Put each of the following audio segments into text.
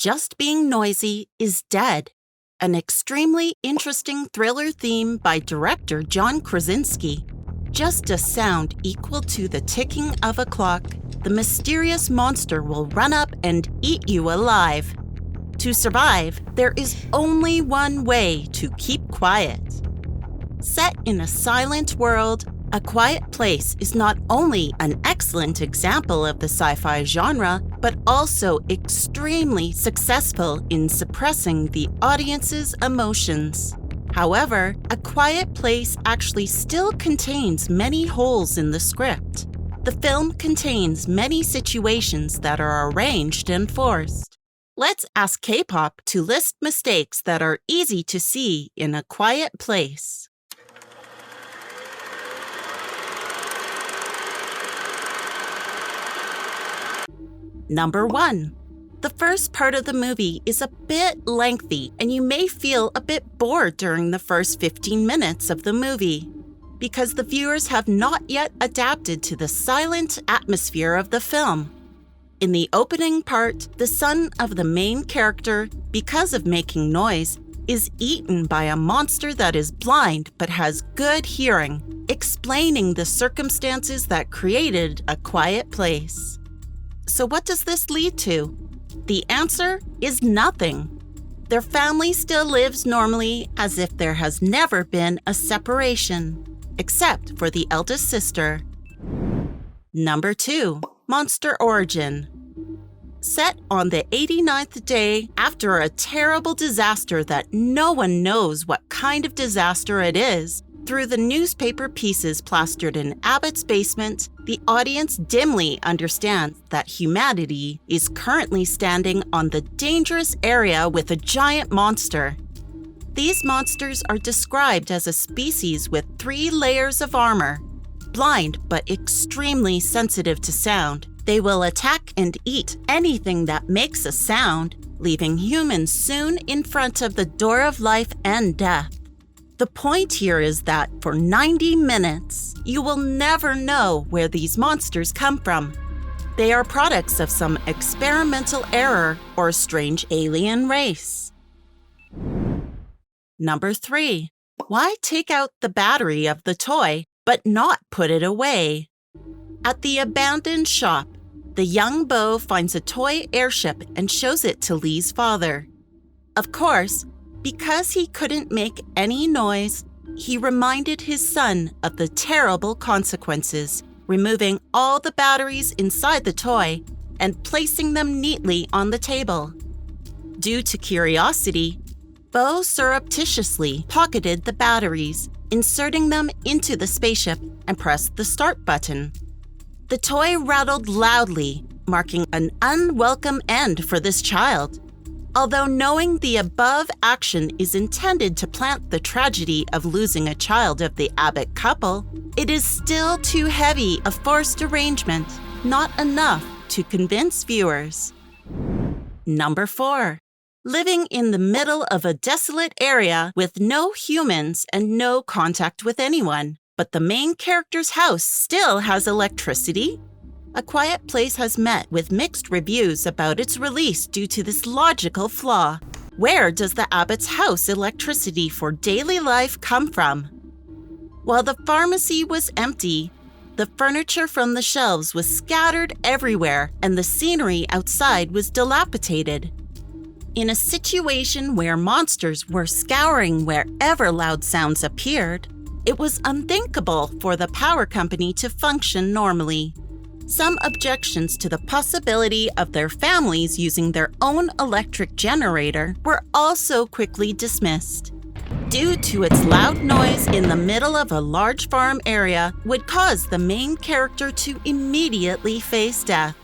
Just Being Noisy is Dead, an extremely interesting thriller theme by director John Krasinski. Just a sound equal to the ticking of a clock, the mysterious monster will run up and eat you alive. To survive, there is only one way to keep quiet. Set in a silent world, A Quiet Place is not only an excellent example of the sci-fi genre, but also extremely successful in suppressing the audience's emotions. However, A Quiet Place actually still contains many holes in the script. The film contains many situations that are arranged and forced. Let's ask K-pop to list mistakes that are easy to see in A Quiet Place. Number 1. The first part of the movie is a bit lengthy, and you may feel a bit bored during the first 15 minutes of the movie, because the viewers have not yet adapted to the silent atmosphere of the film. In the opening part, the son of the main character, because of making noise, is eaten by a monster that is blind but has good hearing, explaining the circumstances that created A Quiet Place. So what does this lead to? The answer is nothing. Their family still lives normally as if there has never been a separation, except for the eldest sister. Number 2. Monster Origin. Set on the 89th day after a terrible disaster that no one knows what kind of disaster it is, through the newspaper pieces plastered in Abbott's basement, the audience dimly understands that humanity is currently standing on the dangerous area with a giant monster. These monsters are described as a species with 3 layers of armor. Blind but extremely sensitive to sound, they will attack and eat anything that makes a sound, leaving humans soon in front of the door of life and death. The point here is that for 90 minutes, you will never know where these monsters come from. They are products of some experimental error or strange alien race. Number 3. Why take out the battery of the toy but not put it away? At the abandoned shop, the young Beau finds a toy airship and shows it to Lee's father. Of course, because he couldn't make any noise, he reminded his son of the terrible consequences, removing all the batteries inside the toy and placing them neatly on the table. Due to curiosity, Beau surreptitiously pocketed the batteries, inserting them into the spaceship and pressed the start button. The toy rattled loudly, marking an unwelcome end for this child. Although knowing the above action is intended to plant the tragedy of losing a child of the Abbott couple, it is still too heavy a forced arrangement, not enough to convince viewers. Number 4. Living in the middle of a desolate area with no humans and no contact with anyone, but the main character's house still has electricity? A Quiet Place has met with mixed reviews about its release due to this logical flaw. Where does the Abbott's house electricity for daily life come from? While the pharmacy was empty, the furniture from the shelves was scattered everywhere and the scenery outside was dilapidated. In a situation where monsters were scouring wherever loud sounds appeared, it was unthinkable for the power company to function normally. Some objections to the possibility of their families using their own electric generator were also quickly dismissed. Due to its loud noise in the middle of a large farm area would cause the main character to immediately face death.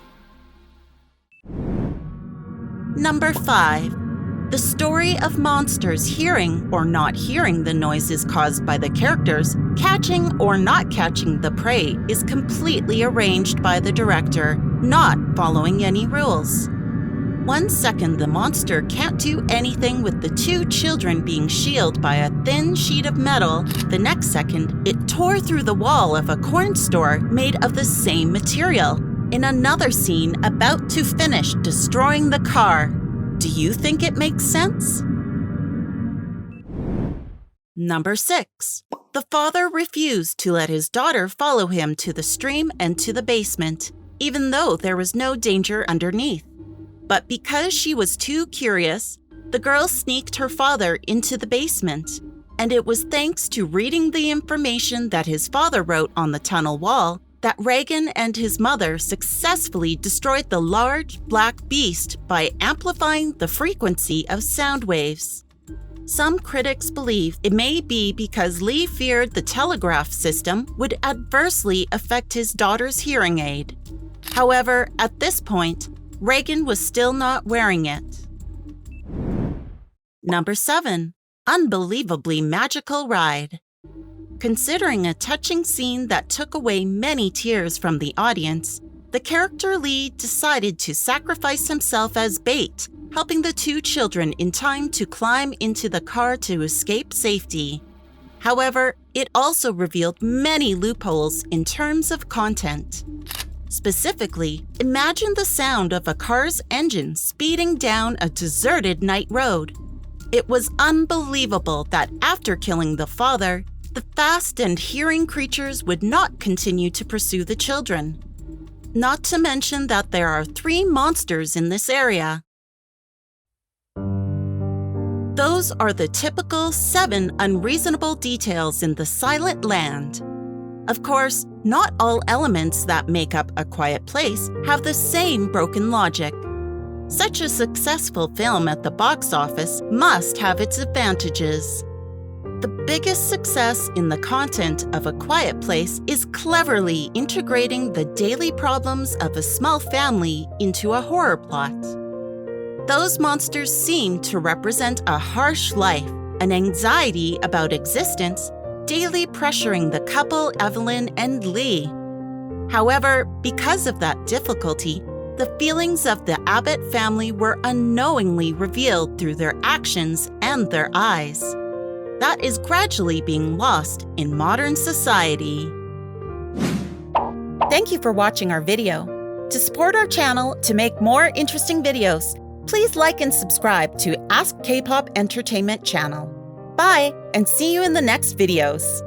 Number 5. The story of monsters hearing or not hearing the noises caused by the characters, catching or not catching the prey, is completely arranged by the director, not following any rules. 1 second the monster can't do anything with the 2 children being shielded by a thin sheet of metal, the next second it tore through the wall of a corn store made of the same material. In another scene about to finish destroying the car. Do you think it makes sense? Number 6. The father refused to let his daughter follow him to the stream and to the basement, even though there was no danger underneath. But because she was too curious, the girl sneaked her father into the basement, and it was thanks to reading the information that his father wrote on the tunnel wall that Reagan and his mother successfully destroyed the large black beast by amplifying the frequency of sound waves. Some critics believe it may be because Lee feared the telegraph system would adversely affect his daughter's hearing aid. However, at this point, Reagan was still not wearing it. Number 7. Unbelievably magical ride. Considering a touching scene that took away many tears from the audience, the character Lee decided to sacrifice himself as bait, helping the two children in time to climb into the car to escape safety. However, it also revealed many loopholes in terms of content. Specifically, imagine the sound of a car's engine speeding down a deserted night road. It was unbelievable that after killing the father, the fast and hearing creatures would not continue to pursue the children. Not to mention that there are 3 monsters in this area. Those are the typical 7 unreasonable details in the Silent Land. Of course, not all elements that make up A Quiet Place have the same broken logic. Such a successful film at the box office must have its advantages. The biggest success in the content of A Quiet Place is cleverly integrating the daily problems of a small family into a horror plot. Those monsters seem to represent a harsh life, an anxiety about existence, daily pressuring the couple Evelyn and Lee. However, because of that difficulty, the feelings of the Abbott family were unknowingly revealed through their actions and their eyes. That is gradually being lost in modern society. Thank you for watching our video. To support our channel to make more interesting videos, please like and subscribe to Ask K-Pop Entertainment channel. Bye, and see you in the next videos.